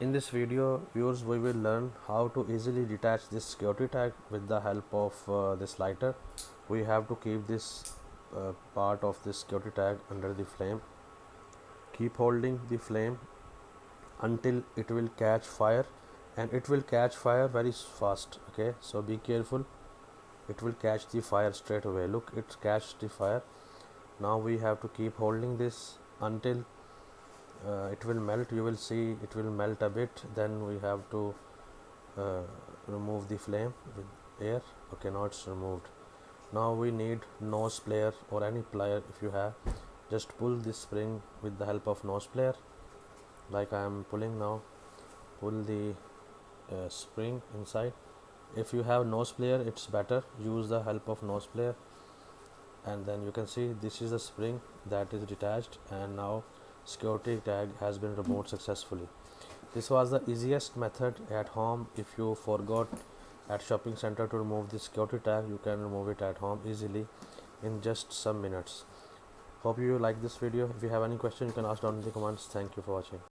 In this video, viewers, we will learn how to easily detach this security tag with the help of this lighter. We have to keep this part of this security tag under the flame. Keep holding the flame until it will catch fire, and it will catch fire very fast. Okay, so be careful. It will catch the fire straight away. Look, it catched the fire. Now we have to keep holding this until it will melt. You will see it will melt a bit. Then we have to remove the flame with air. Okay, now it's removed. Now we need nose plier or any plier if you have. Just pull this spring with the help of nose plier, like I am pulling now. Pull the spring inside. If you have nose plier, it's better. Use the help of nose plier, and then you can see this is the spring that is detached, and now security tag has been removed successfully. This was the easiest method at home. If you forgot at shopping center to remove the security tag, you can remove it at home easily in just some minutes. Hope you like this video. If you have any question, you can ask down in the comments. Thank you for watching.